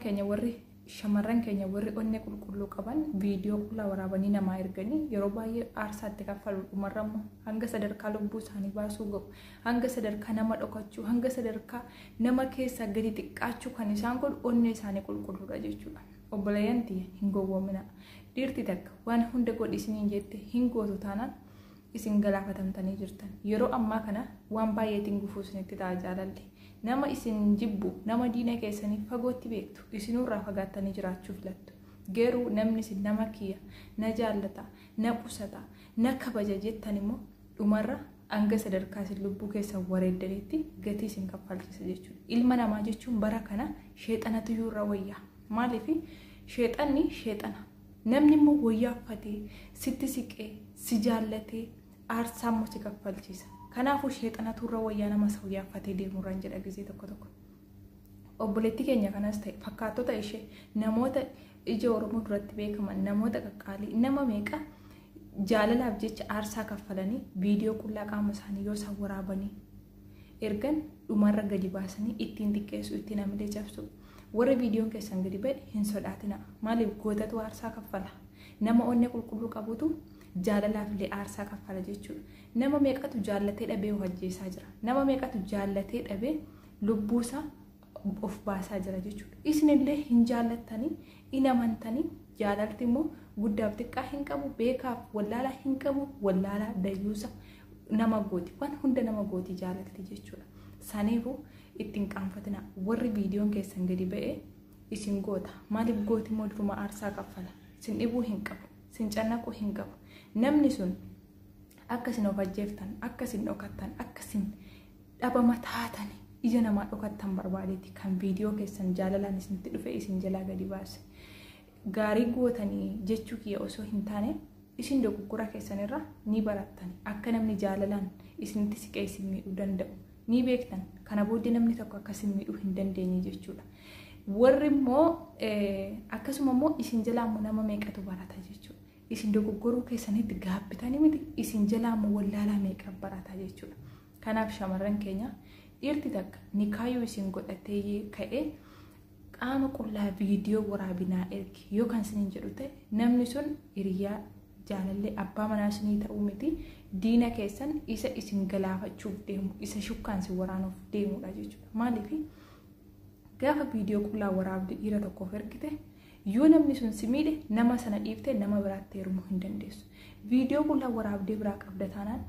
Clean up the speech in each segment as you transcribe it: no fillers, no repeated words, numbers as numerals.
keenya warri shamarran keenya warri onne qulqulluu qaban viidiyoo qullaa waraabanii namaa erganii yeroo baay'ee aarsaatti kaffalu dhumarrammoo hanga sadarkaa lubbuu isaanii baasuu ga'u hanga sadarkaa nama dhokachuu hanga sadarkaa nama keessa gadi xiqqaachuu kan isaan godhu onne isaanii qulqulluudha jechuudha. Obboleeyyantii hin gowwoomina. Dhiirti takka waan hunda godhisiniin jette hin gootu taanaan isin galaafatamtanii jirtan. Yeroo ammaa kana waan baay'eetiin gufuu isinitti ta'a jaalalli. Nama isin jibbu nama diina keessanii fagootti beektu isinurraa fagaattanii jiraachuu filattu. Garuu namni isin nama kiyya na jaallata na qusata na kabaja jettan immoo dhumarra hanga sadarkaa isin lubbuu keessan wareeddanitti gatii isin kaffalchisa jechuudha. Ilma namaa jechuun bara kana sheexanatu yuurra wayyaa. Maaliif sheexanni sheexana. Namni immoo wayyaa uffatee sitti siqee si jaallatee aarsaa immoo si kaffalchiisa. Kanaafuu sheexanatu irra wayyaa nama wayyaa uffatee deemurraan jedha gisee tokko tokko. Obboleetti keenya kanas ta'e fakkaattota ishee namoota ija Oromoo duratti beekaman namoota qaqqaalii nama meeqa jaalalaaf jecha aarsaa kaffalanii viidiyoo qullaa qaama isaanii yoo isaan waraabanii ergan dhumarra gadi baasanii ittiin xiqqeessu ittiin hamilee cabsu. Warri viidiyoon keessan gadi ba'e hin sodaatina. Maaliif gootatu aarsaa kaffala? Nama onne qulqulluu qabutu jaalalaaf illee aarsaa kaffala jechuudha. Nama meeqatu jaallatee dhabee hojjeessaa jira. Nama meeqatu jaallatee dhabee lubbuusaa of baasaa jira jechuudha. Isinillee hin jaallattanii, hin amantanii, jaalalti immoo guddaaf xiqqaa hin qabu, beekaaf wallaalaa hin qabu, wallaalaa dayyuusa nama gooti. Waan hunda nama gooti jaalalti jechuudha. Saniifuu ittiin qaanfatina. Warri viidiyoon keessan gadi ba'e isin goota. Maaliif gooti immoo duruma aarsaa kaffala? Sin dhibuu hin qabu, sin cannaquu hin qabu. Namni sun akkasin of ajjeeftan, akkasin dhokattan, akkasin dhabama taatan ija namaa dhokattan barbaadeeti kan viidiyoo keessan jaalalaan isinitti dhufe isin jalaa gadi baase. Gaarii gootanii jechuu kiyya osoo hin taane isin dogoggora keessanirra ni barattan. Akka namni jaalalaan isinitti siqee isin miidhuu danda'u ni beektan. Kana booddee namni tokko akkasin miidhuu hin dandeenye jechuudha. Warri immoo akkasuma immoo isin jalaa immoo nama meeqatu barata jechuudha. Isin dogoggoruu keessanitti gaabbitanii miti isin jalaa immoo wallaalaa meeqa barata jechuudha. Kanaaf shamarran keenya dhiirti takka nikaayyuu isin godhatee ka'ee qaama qullaa viidiyoo waraabinaa ergi yoo kan isiniin jedhu ta'e namni sun hiriyaa jaalallee abbaa manaa isinii ta'uu miti diina keessan isa isin galaafachuuf deemu isa shukkaan isin waraanuuf deemudha jechuudha. Maaliif gaafa viidiyoo qullaa waraabde dhiira tokkoof ergite yoo namni sun si miidhe nama sana dhiifte nama biraatti heerumuu hin dandeessu. Viidiyoo qullaa waraabdee biraa qabda taanaan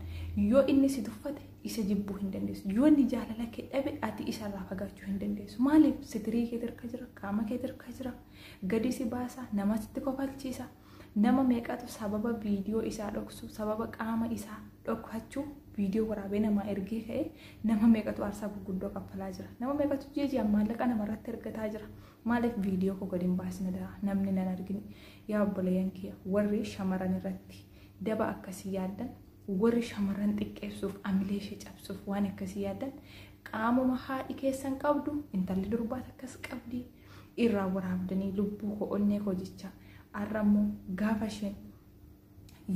yoo inni si tuffate isa jibbuu hin dandeessu. Yoo inni jaalala kee dhabe ati isarraa fagaachuu hin dandeessu. Maaliif sitirii kee tirka jira, qaama kee tirka jira, gadi si baasa, nama sitti kofalchiisa. Nama meeqatu sababa viidiyoo isaa dhoksu, sababa qaama isaa dhokfachuu viidiyoo waraabee namaa ergee ka'e nama meeqatu aarsaa gurguddoo kaffalaa jira. Nama meeqatu jeeji'an maallaqa namarratti ergataa jira. Maaliif viidiyoo koo gadi hin baasne namni nan argine. Yaa obboleeyyan kiyya warri shamarran irratti daba akkasii yaaddan, warri shamarran xiqqeessuuf amilee ishee cabsuuf waan akkasii yaaddan qaamuma haadhi keessan qabdu intalli durbaat akkas qabdi irraa waraabdanii lubbuu koo onnee koo jecha arrammoo gaafa isheen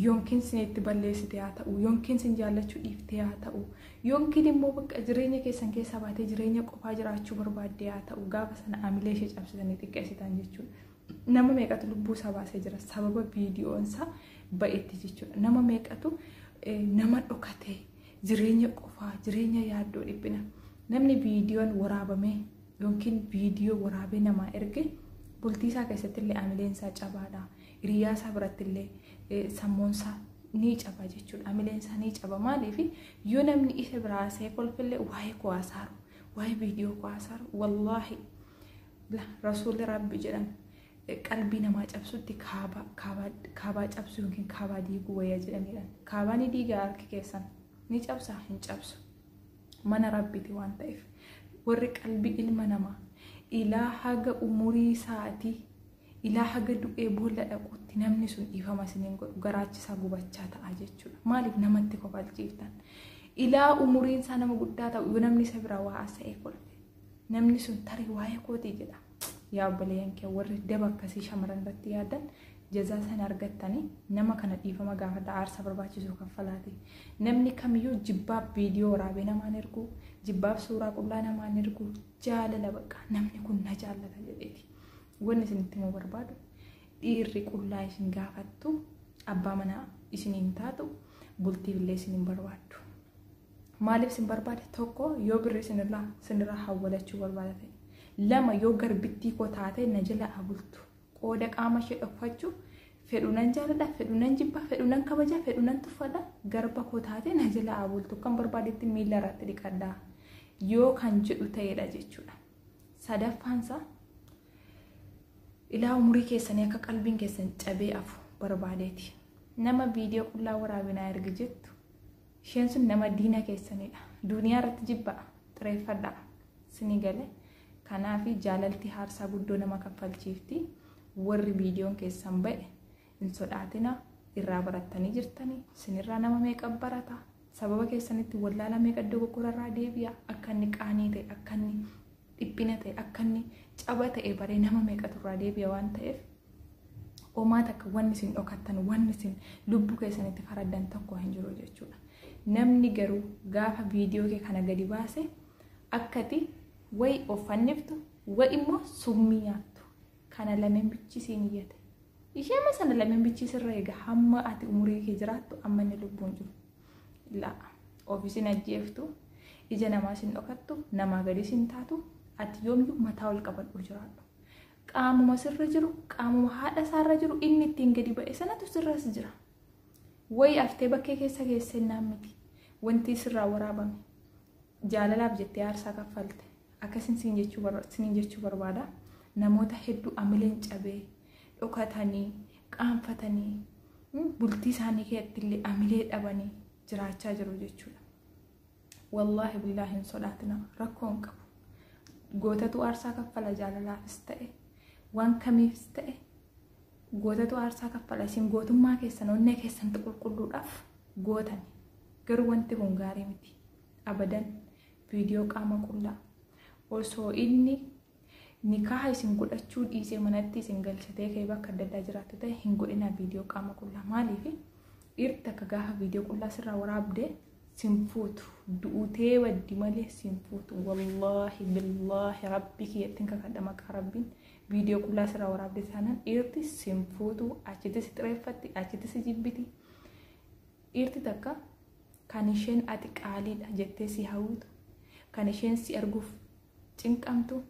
yookiin sinitti balleessite haa ta'u, yookiin sin jaallachuu dhiiftee haa ta'u, yookiin immoo bakka jireenya keessan keessaa baatee jireenya qofaa jiraachuu barbaadde haa ta'u, gaafa sana amilee ishee cabsitanii xiqqeessitan jechuudha. Nama meeqatu lubbuu isaa baasee jira sababa viidiyoon isaa ba'etti jechuudha. Nama meeqatu nama dhokatee jireenya qofaa jireenya yaaddoo dhiphina. Namni viidiyoon waraabame yookiin viidiyoo waraabee namaa erge bultii isaa keessatti illee amileen isaa cabaadha. Hiriyaa isaa biratti illee sammuun isaa ni caba jechuudha. Amileen isaa ni caba. Maaliif yoo namni isa biraasee kolfillee waa'ee koo haasaaru, waa'ee viidiyoo koo haasaaru wallaahi rasuulli rabbi jedhan qalbii namaa cabsutti kaabaa cabsu yookiin kaabaa diiguu wayyaa jedhaniidhaan. Kaabaan diigaa harki keessan ni cabsaa hin cabsu. Mana rabbiiti waan ta'eef warri qalbii ilma namaa ilaa haga umurii isaatii ilaa haga du'ee boolla dhaquutti namni sun dhiifama isiniin godhu garaachisaa gubachaa ta'a jechuudha. Maaliif namatti kofalchiiftan? Ilaa umuriin isaa nama guddaa ta'u yoo namni isa biraa waa haasa'ee kolfe namni sun tarii waa'ee kootii jedha. Yaa obboleeyyan kee warri daba akkasii shamarran irratti yaadan jazaa sana argattanii nama kana dhiifama gaafadha aarsaa barbaachisu kaffalaati. Namni kamiyyuu jibbaaf viidiyoo waraabee namaan ergu, jibbaaf suuraa qullaa namaan ergu jaalala bakka namni kun na jaallata jedheeti. wanni isinitti himuu barbaadu dhiirri qullaa isin gaafattu abbaa manaa isiniin taatu bultii illee isiniin barbaaddu. Maaliif isin barbaade? Tokko yoo birri isinirraa hawwalachuu barbaada ta'e. Lama yoo garbittii koo taate na jala abultu. Qooda qaama ishee dhokfachuu fedhunan jaaladha, fedhunan jibba, fedhunan kabaja, fedhunan tuffadha. Garba koo taate na jala abultu. Kan barbaadetti miila irratti dhiqadhaa. Yoo kan jedhu ta'edha jechuudha. Sadaffaansa ilaa umurii keessanii akka qalbiin keessan cabee afu barbaadeeti. Nama viidiyoo qullaa waraabinaa erga jettu isheen sun nama diina keessanidha. Duniyaa irratti jibba xireeffadhaa sinii gale. Kanaaf jaalalti haarsaa guddoo nama kaffalchiifti. Warri viidiyoon keessan ba'e hin sodaatina, irraa barattanii jirtanii. Sinirraa nama meeqa barata? Sababa keessanitti wallaala meeqa dogoggorarraa deebi'a? Akka inni qaanii ta'e, akka inni dhiphina ta'e, akka inni caba ta'e baree nama meeqaturraa deebi'a waan ta'eef homaa takka wanni isin dhokattan, wanni isin lubbuu keessanitti faraddan tokko hin jiru jechuudha. Namni garuu gaafa viidiyoo kee kana gadi baase akkati way offanniftu way immoo summii nyaattu. Kana lameen bichisiin iyyate. Ishee sana lameen bichisirra eega hamma ati umurii kee jiraattu amma inni lubbuun jiru. Laa ofiisin ajjeeftu, ija namaa sin dhokattu, namaa gadi sin taatu, ati yoomiyyuu mataa ol qabadhu jiraadhu. Qaamuma sirra jiru, qaamuma haadha isaarra jiru inni ittiin gadi ba'e sanatu sirras jira. Way aftee bakkee keessa geessennaan miti. Wanti sirraa waraabame. Jaalalaaf jettee aarsaa kaffalte. Akkasin siniin jechuu barbaada. Namoota hedduu amileen cabee, dhokatanii, qaanfatanii, bultii isaanii keessatti illee amilee dhabanii jiraachaa jiru jechuudha. Wallaahi billaahi hin sodaatina, rakkoo hin qabu. Gootatu aarsaa kaffala jaalalaafis ta'e, waan kamiifis ta'e, gootatu aarsaa kaffala. Isin gootummaa keessan, onnee keessan qulqulluudhaaf gootani. Garuu wanti kun gaarii miti. Abadan viidiyoo qaama qullaa. Osoo inni nikaha isin godhachuu dhiisee manatti isin galchatee ka'ee bakka adda addaa jiraattu ta'e hin godhina viidiyoo qaama qullaa. Maaliif dhiirti akka gaafa viidiyoo qullaa sirraa waraabdee sin fuutu, du'utee waddi malee sin fuutu. Wallaahi billaahi rabbi kiyyattiin kakadha maqaa rabbiin viidiyoo qullaa sirraa waraabdee taanaan dhiirti sin fuutu, achitti si xireeffatti, achitti si jibbiti. Dhiirti takka kan isheen ati qaaliidha jettee si hawwitu, kan isheen si arguuf cinqamtu,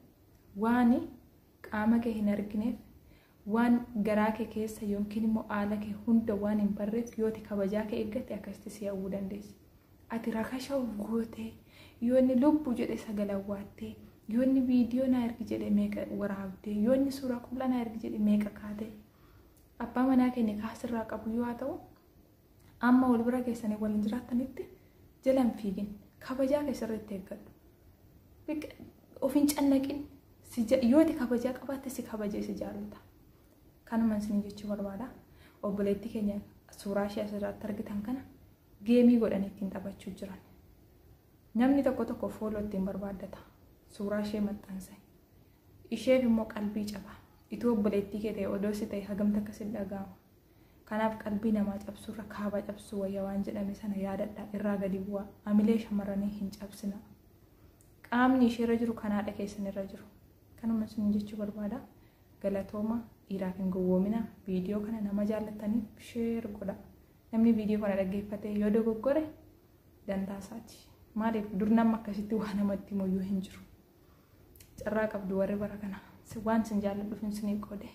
waan qaama kee hin argineef, waan garaa kee keessa yookiin immoo haala kee hunda waan hin barreef yooti kabajaa kee eeggate akkasitti si hawwuu dandeessi. Ati rakasha gootee yoonni lubbuu jedhe sagalawwaattee, yoonni viidiyoo na ergi jedhe meeqa waraabdee, yoonni suuraa qullaa na ergi jedhe meeqa kaatee abbaa manaa keenya kaasirraa qabu yoo haa ta'u amma wal bira keessanii waliin jiraattanitti jalan fiigin kabajaa keessarratti eeggadhu. Ofiin cannaqin yooti kabajaa qabaatte si kabajee si jaallata. Kanuma isin jechuu barbaada. Obboleettii keenya suuraa ishee asirratti argitan kana geemii godhanii ittiin taphachuu jiran. Namni tokko fooloo ittiin barbaaddata. Suuraa ishee maxxanse. Isheef immoo qalbii caba. Itoo obboleettii kee ta'e odoo si ta'e hagamta akkasitti dhaga'ama. Kanaaf qalbii namaa cabsuurra kaaba cabsuu wayya waan jedhame sana yaadadha. Irraa gadi bu'aa. Amilee shamarranii hin cabsina. Qaamni isheerra jiru kanaadha keessanirra jiru. Kanuma isin jechuu barbaada. Galatooma dhiiraaf hin gowwoomina. Viidiyoo kana nama jaallattaniif sheer godha. Namni viidiyoo kana dhaggeeffate yoo dogoggore dantaa isaati. Maaliif dur nama akkasitti waan namatti himu hin jiru. Carraa qabdu warri bara kana waan sin jaalladhuuf isin qoode.